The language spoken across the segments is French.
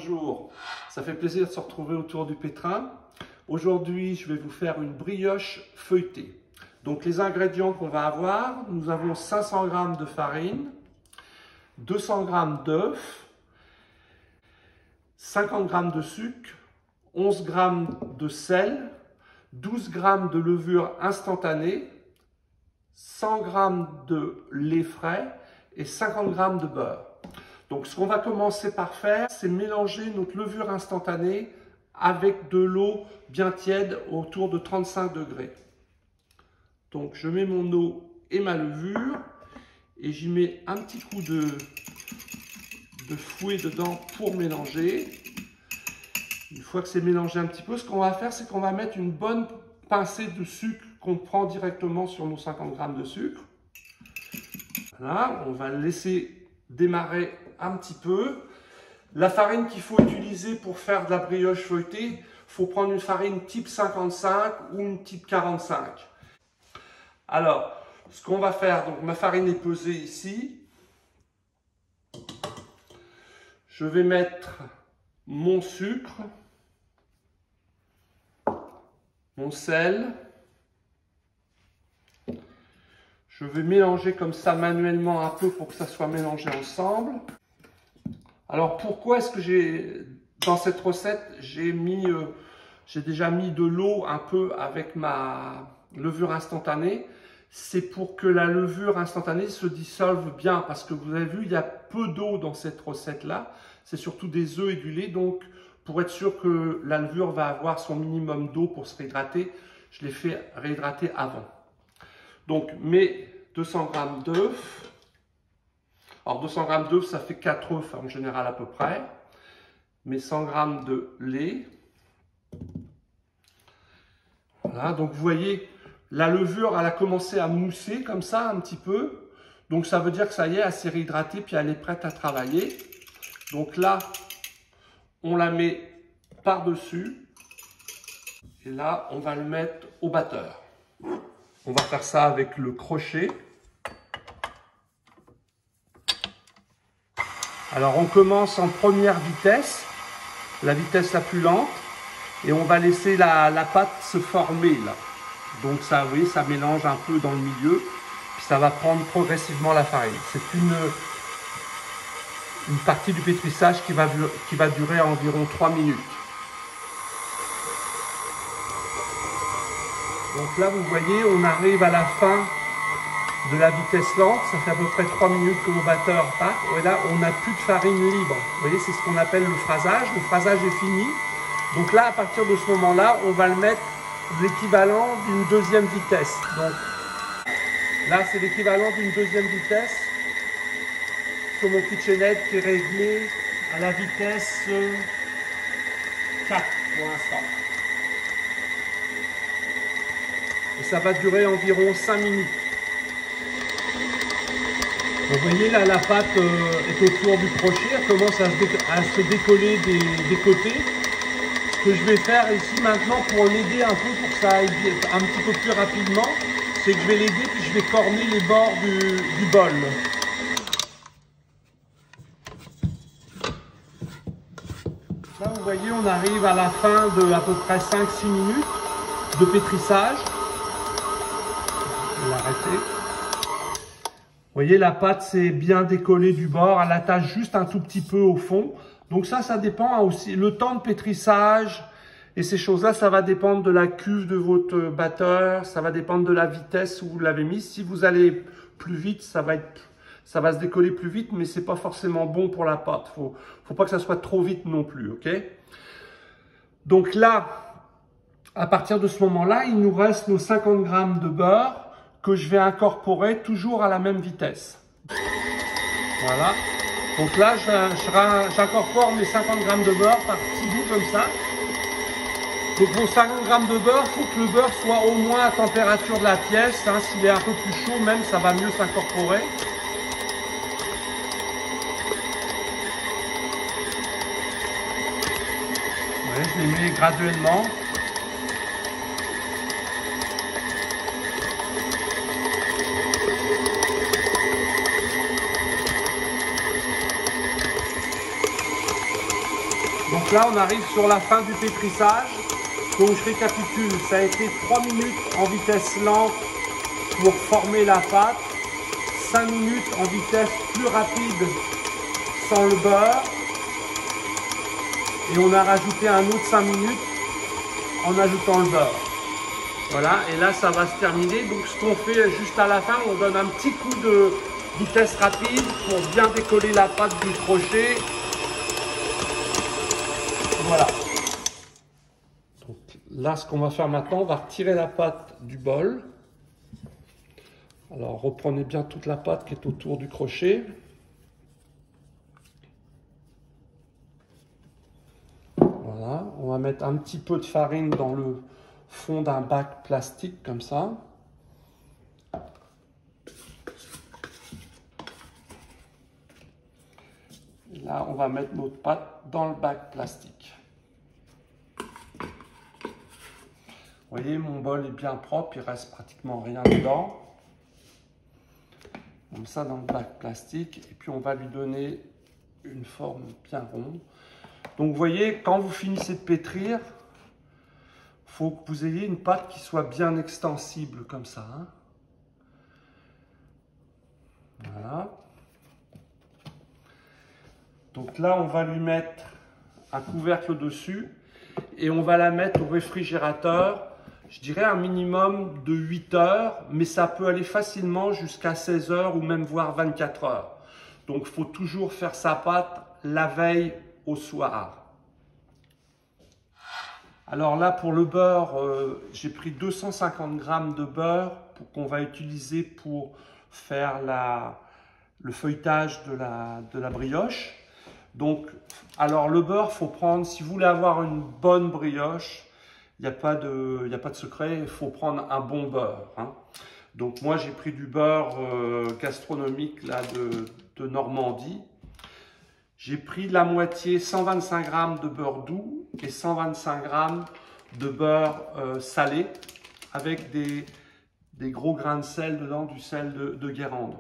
bonjour. Ça fait plaisir de se retrouver autour du pétrin. Aujourd'hui, je vais vous faire une brioche feuilletée. Donc les ingrédients qu'on va avoir, nous avons 500 g de farine, 200 g d'œufs, 50 g de sucre, 11 g de sel, 12 g de levure instantanée, 100 g de lait frais et 50 g de beurre. Donc ce qu'on va commencer par faire, c'est mélanger notre levure instantanée avec de l'eau bien tiède autour de 35 degrés. Donc je mets mon eau et ma levure et j'y mets un petit coup de fouet dedans pour mélanger. Une fois que c'est mélangé un petit peu, ce qu'on va faire, c'est qu'on va mettre une bonne pincée de sucre qu'on prend directement sur nos 50 g de sucre. Voilà, on va le laisser démarrer un petit peu. La farine qu'il faut utiliser pour faire de la brioche feuilletée, il faut prendre une farine type 55 ou une type 45. Alors, ce qu'on va faire, donc ma farine est pesée ici. Je vais mettre mon sucre, mon sel. Je vais mélanger comme ça manuellement un peu pour que ça soit mélangé ensemble. Alors pourquoi est-ce que dans cette recette, j'ai déjà mis de l'eau un peu avec ma levure instantanée. C'est pour que la levure instantanée se dissolve bien, parce que vous avez vu, il y a peu d'eau dans cette recette-là. C'est surtout des œufs et du lait, donc pour être sûr que la levure va avoir son minimum d'eau pour se réhydrater, je l'ai fait réhydrater avant. Donc mes 200 g d'œufs. Alors 200 g d'œufs, ça fait 4 œufs en général à peu près. Mes 100 g de lait. Voilà, donc vous voyez, la levure, elle a commencé à mousser comme ça un petit peu. Donc ça veut dire que ça y est, elle s'est réhydratée puis elle est prête à travailler. Donc là, on la met par-dessus. Et là, on va le mettre au batteur. On va faire ça avec le crochet. Alors on commence en première vitesse, la vitesse la plus lente, et on va laisser la pâte se former là. Donc ça, vous voyez, ça mélange un peu dans le milieu, puis ça va prendre progressivement la farine. C'est une partie du pétrissage qui va durer environ 3 minutes. Donc là, vous voyez, on arrive à la fin de la vitesse lente. Ça fait à peu près 3 minutes que le batteur part. Et là, on n'a plus de farine libre. Vous voyez, c'est ce qu'on appelle le phrasage. Le phrasage est fini. Donc là, à partir de ce moment-là, on va le mettre l'équivalent d'une deuxième vitesse. Donc là, c'est l'équivalent d'une deuxième vitesse sur mon KitchenAid qui est réglé à la vitesse 4 pour l'instant. Et ça va durer environ 5 minutes. Donc vous voyez là, la pâte est autour du crochet, elle commence à se décoller des côtés. Ce que je vais faire ici maintenant pour l'aider un peu, pour que ça aille un petit peu plus rapidement, c'est que je vais l'aider puis je vais corner les bords du bol. Là vous voyez, on arrive à la fin de à peu près 5-6 minutes de pétrissage. Je vais l'arrêter. Vous voyez, la pâte s'est bien décollée du bord, elle attache juste un tout petit peu au fond. Donc ça dépend aussi. Le temps de pétrissage et ces choses-là, ça va dépendre de la cuve de votre batteur, ça va dépendre de la vitesse où vous l'avez mis. Si vous allez plus vite, ça va se décoller plus vite, mais c'est pas forcément bon pour la pâte. Faut pas que ça soit trop vite non plus, ok? Donc là, à partir de ce moment-là, il nous reste nos 50 g de beurre que je vais incorporer toujours à la même vitesse. Voilà. Donc là, j'incorpore mes 50 g de beurre par petits bouts comme ça. Donc vos 50 g de beurre, il faut que le beurre soit au moins à température de la pièce. Hein. S'il est un peu plus chaud, même, ça va mieux s'incorporer. Ouais, je les mets graduellement. là, on arrive sur la fin du pétrissage. Donc je récapitule, ça a été 3 minutes en vitesse lente pour former la pâte, 5 minutes en vitesse plus rapide sans le beurre, et on a rajouté un autre 5 minutes en ajoutant le beurre. Voilà, et là ça va se terminer. Donc ce qu'on fait juste à la fin, on donne un petit coup de vitesse rapide pour bien décoller la pâte du crochet. Voilà. Donc là, ce qu'on va faire maintenant, on va retirer la pâte du bol. Alors reprenez bien toute la pâte qui est autour du crochet. Voilà, on va mettre un petit peu de farine dans le fond d'un bac plastique comme ça. Et là, on va mettre notre pâte dans le bac plastique. Vous voyez, mon bol est bien propre, il reste pratiquement rien dedans. Comme ça dans le bac plastique, et puis on va lui donner une forme bien ronde. Donc vous voyez, quand vous finissez de pétrir, il faut que vous ayez une pâte qui soit bien extensible comme ça. Hein. Voilà. Donc là, on va lui mettre un couvercle dessus et on va la mettre au réfrigérateur. Je dirais un minimum de 8 heures, mais ça peut aller facilement jusqu'à 16 heures ou même voire 24 heures. Donc il faut toujours faire sa pâte la veille au soir. Alors là, pour le beurre, j'ai pris 250 g de beurre qu'on va utiliser pour faire le feuilletage de la brioche. Donc, alors le beurre, faut prendre, si vous voulez avoir une bonne brioche, il n'y a pas de secret, il faut prendre un bon beurre. Hein. Donc moi, j'ai pris du beurre gastronomique là, de Normandie. J'ai pris la moitié, 125 g de beurre doux et 125 g de beurre salé avec des gros grains de sel dedans, du sel de Guérande.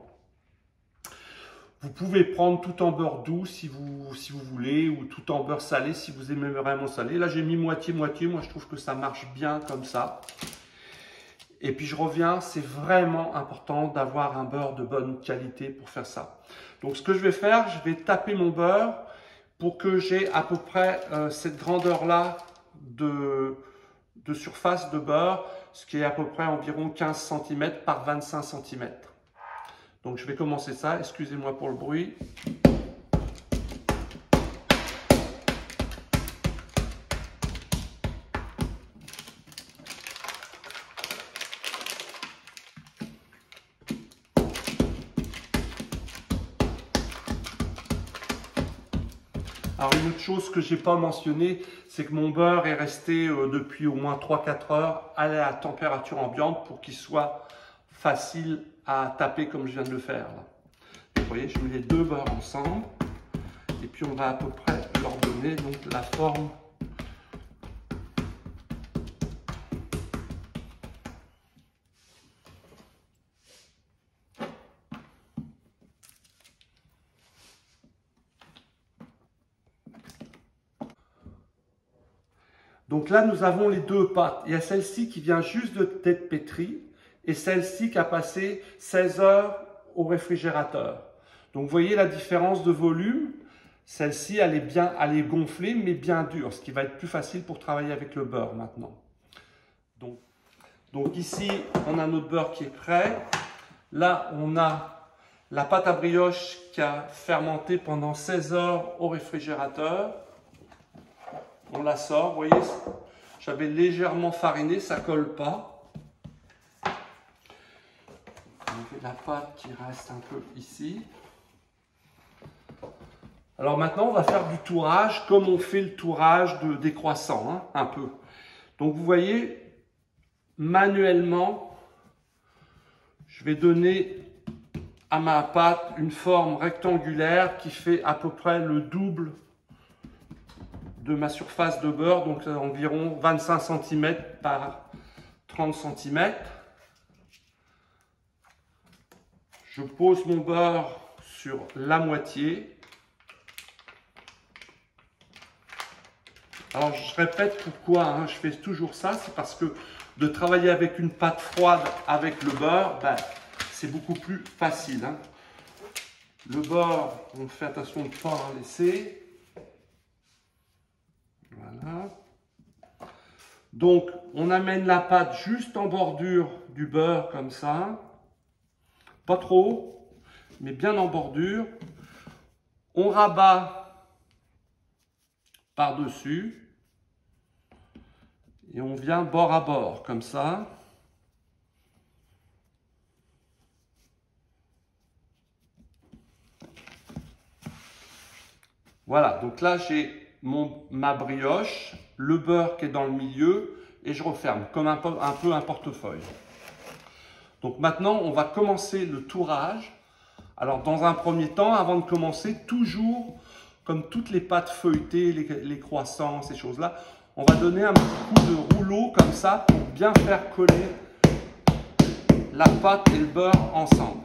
Vous pouvez prendre tout en beurre doux si vous voulez, ou tout en beurre salé si vous aimez vraiment salé. Là, j'ai mis moitié-moitié. Moi, je trouve que ça marche bien comme ça. Et puis, je reviens, c'est vraiment important d'avoir un beurre de bonne qualité pour faire ça. Donc, ce que je vais faire, je vais taper mon beurre pour que j'ai à peu près cette grandeur-là de surface de beurre, ce qui est à peu près environ 15 cm par 25 cm. Donc je vais commencer ça, excusez-moi pour le bruit. Alors une autre chose que je n'ai pas mentionné, c'est que mon beurre est resté depuis au moins 3-4 heures à la température ambiante pour qu'il soit facile à taper comme je viens de le faire. Là. Vous voyez, je mets les deux beurres ensemble et puis on va à peu près leur donner donc la forme. Donc là, nous avons les deux pâtes. Il y a celle-ci qui vient juste d'être pétrie et celle-ci qui a passé 16 heures au réfrigérateur. Donc vous voyez la différence de volume. Celle-ci, elle est gonflée mais bien dure, ce qui va être plus facile pour travailler avec le beurre maintenant. Donc ici, on a notre beurre qui est prêt. Là, on a la pâte à brioche qui a fermenté pendant 16 heures au réfrigérateur. On la sort, vous voyez, j'avais légèrement fariné, ça ne colle pas. On fait la pâte qui reste un peu ici. Alors maintenant, on va faire du tourage comme on fait le tourage des croissants, hein, un peu. Donc vous voyez, manuellement, je vais donner à ma pâte une forme rectangulaire qui fait à peu près le double de ma surface de beurre, donc environ 25 cm par 30 cm. Je pose mon beurre sur la moitié. Alors, je répète pourquoi hein, je fais toujours ça. C'est parce que de travailler avec une pâte froide avec le beurre, ben, c'est beaucoup plus facile. Hein. Le beurre, on fait attention de ne pas en laisser. Voilà. Donc, on amène la pâte juste en bordure du beurre, comme ça. Pas trop, mais bien en bordure. On rabat par-dessus. Et on vient bord à bord, comme ça. Voilà, donc là j'ai ma brioche, le beurre qui est dans le milieu, et je referme, comme un peu un portefeuille. Donc maintenant, on va commencer le tourage. Alors dans un premier temps, avant de commencer, toujours, comme toutes les pâtes feuilletées, les croissants, ces choses-là, on va donner un petit coup de rouleau comme ça pour bien faire coller la pâte et le beurre ensemble.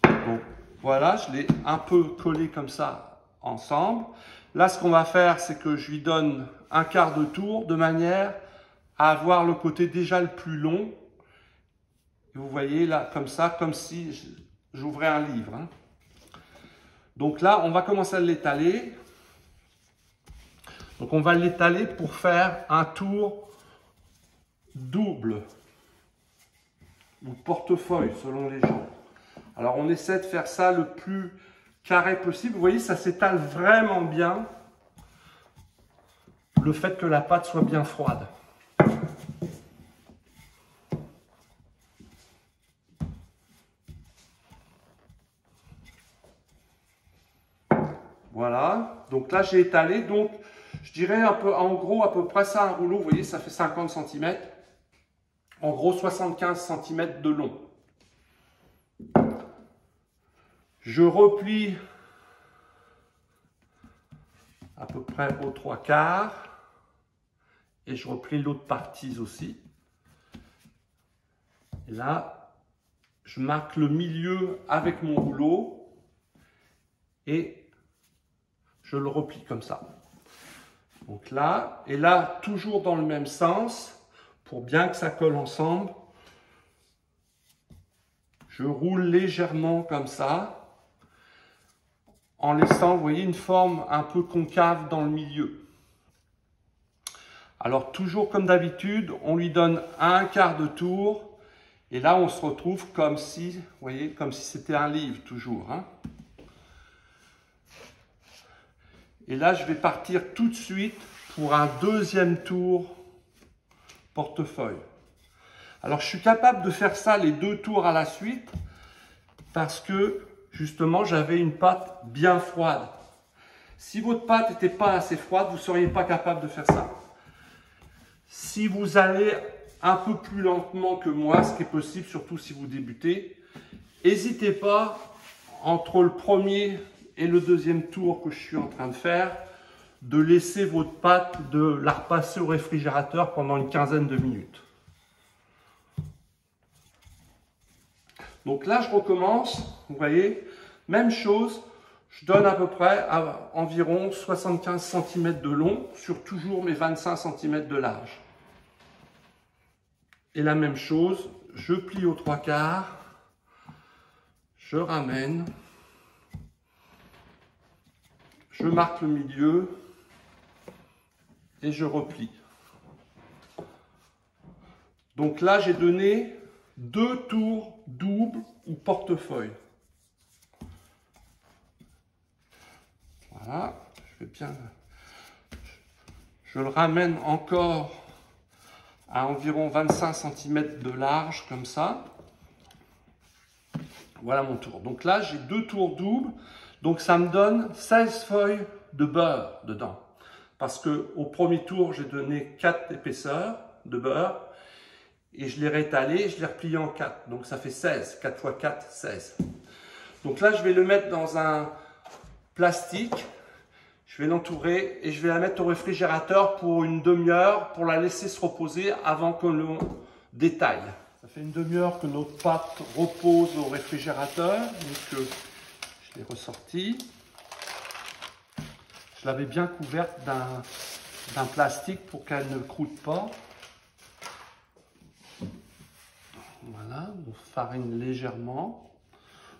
Donc voilà, je l'ai un peu collé comme ça ensemble. Là, ce qu'on va faire, c'est que je lui donne un quart de tour de manière à avoir le côté déjà le plus long. Et vous voyez là, comme ça, comme si j'ouvrais un livre. Hein. Donc là, on va commencer à l'étaler. Donc on va l'étaler pour faire un tour double ou portefeuille selon les gens. Alors on essaie de faire ça le plus carré possible. Vous voyez, ça s'étale vraiment bien. Le fait que la pâte soit bien froide. Voilà, donc là j'ai étalé, donc je dirais un peu, en gros à peu près ça un rouleau, vous voyez ça fait 50 cm, en gros 75 cm de long. Je replie à peu près aux 3/4 et je replie l'autre partie aussi. Et là, je marque le milieu avec mon rouleau et je le replie comme ça. Donc là, et là, toujours dans le même sens, pour bien que ça colle ensemble, je roule légèrement comme ça, en laissant, vous voyez, une forme un peu concave dans le milieu. Alors, toujours comme d'habitude, on lui donne un quart de tour, et là, on se retrouve comme si, vous voyez, comme si c'était un livre, toujours, hein. Et là, je vais partir tout de suite pour un deuxième tour portefeuille. Alors, je suis capable de faire ça les 2 tours à la suite parce que, justement, j'avais une pâte bien froide. Si votre pâte n'était pas assez froide, vous ne seriez pas capable de faire ça. Si vous allez un peu plus lentement que moi, ce qui est possible, surtout si vous débutez, n'hésitez pas, entre le premier et le deuxième tour que je suis en train de faire, de laisser votre pâte, de la repasser au réfrigérateur pendant une quinzaine de minutes. Donc là, je recommence, vous voyez, même chose, je donne à peu près à environ 75 cm de long sur toujours mes 25 cm de large. Et la même chose, je plie aux 3/4, je ramène, je marque le milieu et je replie. Donc là, j'ai donné 2 tours double ou portefeuille. Voilà, je vais bien. Je le ramène encore à environ 25 cm de large, comme ça. Voilà mon tour. Donc là, j'ai 2 tours doubles. Donc ça me donne 16 feuilles de beurre dedans. Parce qu'au premier tour, j'ai donné 4 épaisseurs de beurre. Et je l'ai réétalé, je l'ai replié en 4. Donc ça fait 16. 4 x 4, 16. Donc là, je vais le mettre dans un plastique. Je vais l'entourer et je vais la mettre au réfrigérateur pour une demi-heure pour la laisser se reposer avant que l'on détaille. Ça fait une demi-heure que notre pâte repose au réfrigérateur. Donc je l'ai ressorti. Je l'avais bien couverte d'un plastique pour qu'elle ne croûte pas. Voilà, on farine légèrement.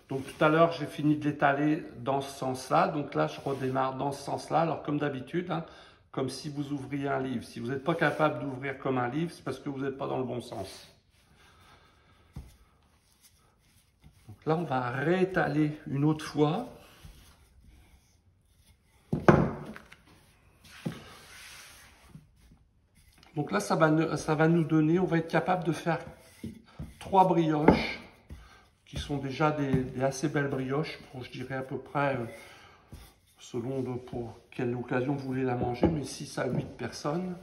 Donc tout à l'heure, j'ai fini de l'étaler dans ce sens-là. Donc là, je redémarre dans ce sens-là. Alors comme d'habitude, hein, comme si vous ouvriez un livre. Si vous n'êtes pas capable d'ouvrir comme un livre, c'est parce que vous n'êtes pas dans le bon sens. Donc là, on va réétaler une autre fois. Donc là, ça va nous donner, on va être capable de faire 3 brioches qui sont déjà des assez belles brioches, pour, je dirais à peu près, selon pour quelle occasion vous voulez la manger, mais 6 à 8 personnes.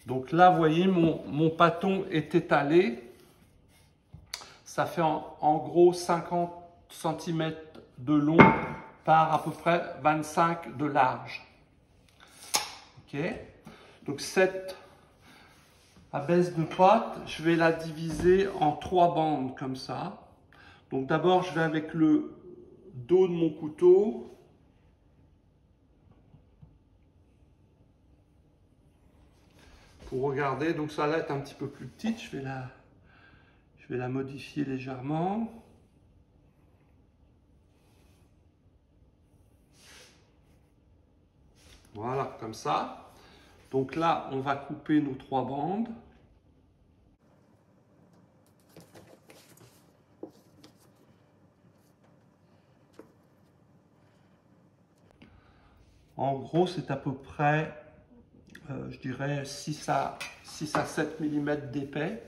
Donc là, vous voyez, mon pâton est étalé. Ça fait en gros 50 cm de long par à peu près 25 de large. Ok. Donc cette abaisse de pâte, je vais la diviser en 3 bandes comme ça. Donc d'abord, je vais avec le dos de mon couteau. Pour regarder, donc ça va être un petit peu plus petite, je vais la modifier légèrement. Voilà, comme ça. Donc là, on va couper nos 3 bandes. En gros, c'est à peu près, je dirais, 6 à 7 mm d'épais.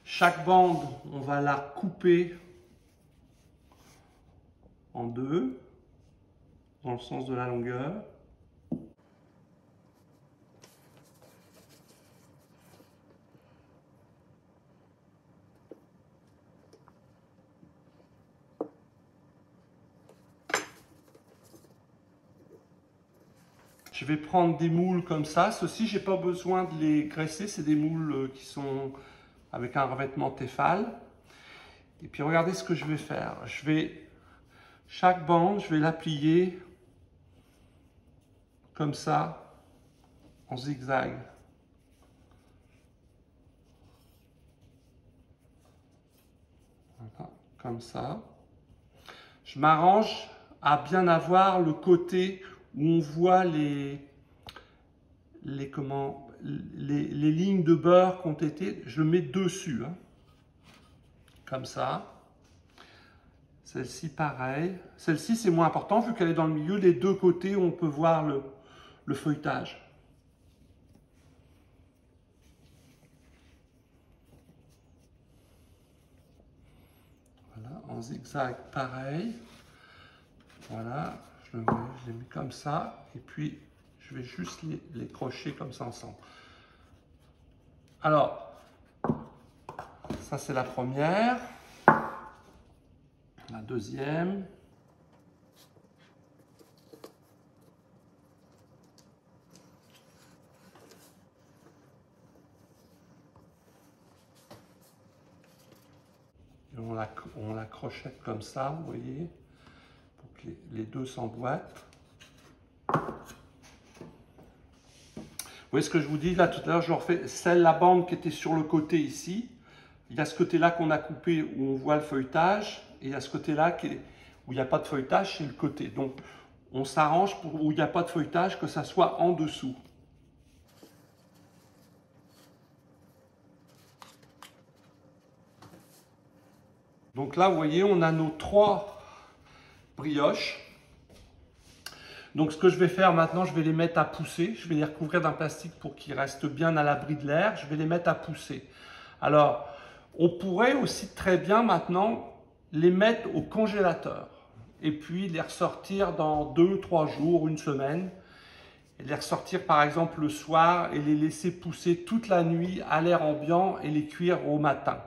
Chaque bande, on va la couper en 2, dans le sens de la longueur. Je vais prendre des moules comme ça. Ceux-ci, je n'ai pas besoin de les graisser. C'est des moules qui sont avec un revêtement Tefal. Et puis regardez ce que je vais faire. Chaque bande, je vais la plier comme ça, en zigzag. Voilà, comme ça. Je m'arrange à bien avoir le côté où on voit les lignes de beurre qui ont été, je le mets dessus, hein, comme ça. Celle-ci, pareil. Celle-ci, c'est moins important vu qu'elle est dans le milieu. Les deux côtés, on peut voir le feuilletage. Voilà, en zigzag, pareil. Voilà, je les mets comme ça. Et puis, je vais juste les crocher comme ça ensemble. Alors, ça c'est la première. La deuxième. Et on la crochette comme ça, vous voyez, pour que les deux s'emboîtent. Vous voyez ce que je vous dis là tout à l'heure, je refais la bande qui était sur le côté ici. Il y a ce côté-là qu'on a coupé où on voit le feuilletage, et il y a ce côté-là où il n'y a pas de feuilletage, c'est le côté. Donc on s'arrange pour où il n'y a pas de feuilletage, que ça soit en dessous. Donc là, vous voyez, on a nos 3 brioches. Donc ce que je vais faire maintenant, je vais les mettre à pousser. Je vais les recouvrir d'un plastique pour qu'ils restent bien à l'abri de l'air. Je vais les mettre à pousser. Alors, on pourrait aussi très bien maintenant les mettre au congélateur. Et puis les ressortir dans 2-3 jours, une semaine. Et les ressortir par exemple le soir et les laisser pousser toute la nuit à l'air ambiant et les cuire au matin.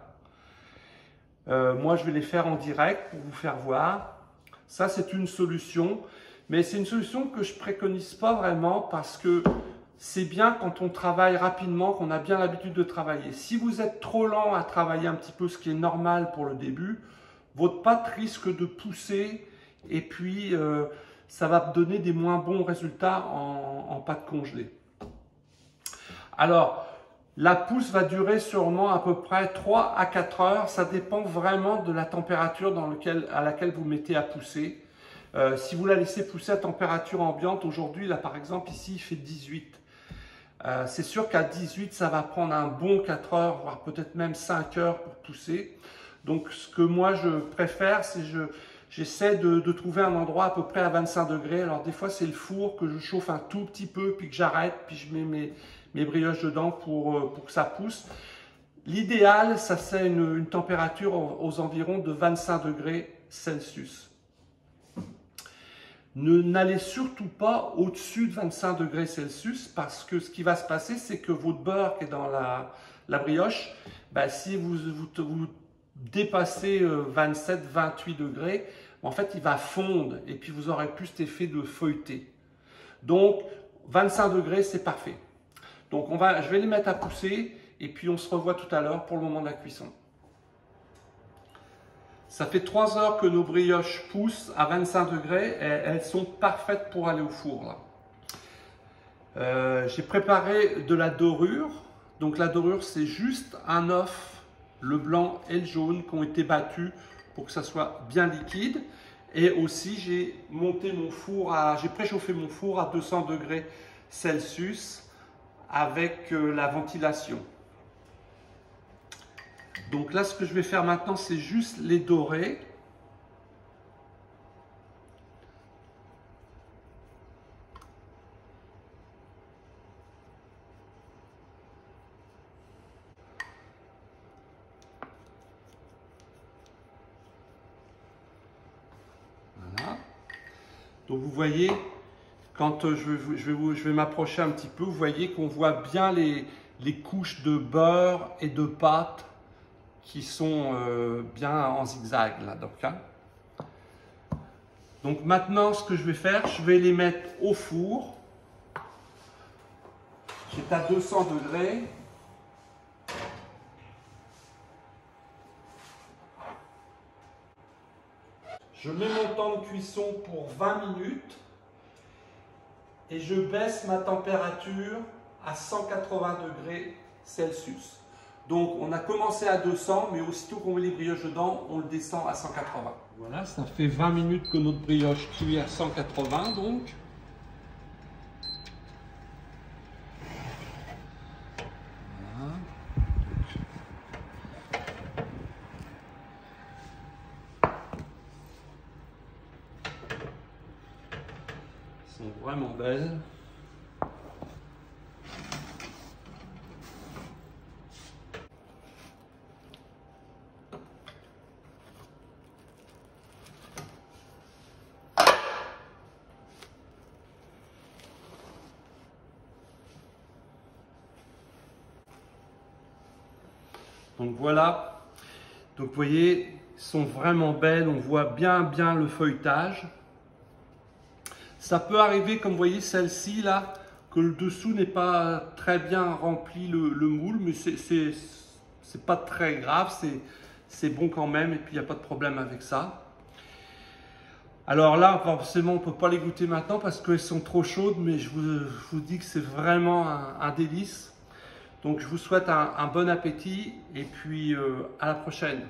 Moi, je vais les faire en direct pour vous faire voir. Ça, c'est une solution, mais c'est une solution que je préconise pas vraiment parce que c'est bien quand on travaille rapidement, qu'on a bien l'habitude de travailler. Si vous êtes trop lent à travailler un petit peu, ce qui est normal pour le début, votre pâte risque de pousser et puis ça va donner des moins bons résultats en pâte congelée. Alors, la pousse va durer sûrement à peu près 3 à 4 heures. Ça dépend vraiment de la température à laquelle vous mettez à pousser. Si vous la laissez pousser à température ambiante, aujourd'hui, là par exemple, ici, il fait 18. C'est sûr qu'à 18, ça va prendre un bon 4 heures, voire peut-être même 5 heures pour pousser. Donc, ce que moi, je préfère, c'est j'essaie de trouver un endroit à peu près à 25 degrés. Alors, des fois, c'est le four que je chauffe un tout petit peu, puis que j'arrête, puis je mets mes brioches dedans pour que ça pousse. L'idéal, ça c'est une température aux environs de 25 degrés Celsius. N'allez surtout pas au-dessus de 25 degrés Celsius parce que ce qui va se passer, c'est que votre beurre qui est dans la brioche, ben, si vous dépassez 27-28 degrés, en fait, il va fondre et puis vous aurez plus cet effet de feuilleté. Donc, 25 degrés, c'est parfait. Donc, je vais les mettre à pousser et puis on se revoit tout à l'heure pour le moment de la cuisson. Ça fait 3 heures que nos brioches poussent à 25 degrés et elles sont parfaites pour aller au four. J'ai préparé de la dorure. Donc, la dorure, c'est juste un œuf, le blanc et le jaune qui ont été battus pour que ça soit bien liquide. Et aussi, j'ai préchauffé mon four à 200 degrés Celsius avec la ventilation. Donc là, ce que je vais faire maintenant, c'est juste les dorer. Voilà. Donc vous voyez, quand je vais m'approcher un petit peu, vous voyez qu'on voit bien les couches de beurre et de pâte qui sont bien en zigzag là. Donc maintenant, ce que je vais faire, je vais les mettre au four. C'est à 200 degrés. Je mets mon temps de cuisson pour 20 minutes et je baisse ma température à 180 degrés Celsius. Donc, on a commencé à 200, mais aussitôt qu'on met les brioches dedans, on le descend à 180. Voilà, ça fait 20 minutes que notre brioche cuit à 180, donc. Voilà. Elles sont vraiment belles. Donc voilà, donc vous voyez, elles sont vraiment belles, on voit bien le feuilletage. Ça peut arriver, comme vous voyez celle-ci là, que le dessous n'est pas très bien rempli le moule, mais c'est pas très grave, c'est bon quand même et puis il n'y a pas de problème avec ça. Alors là, forcément, on ne peut pas les goûter maintenant parce qu'elles sont trop chaudes, mais je vous dis que c'est vraiment un délice. Donc je vous souhaite un bon appétit et puis à la prochaine.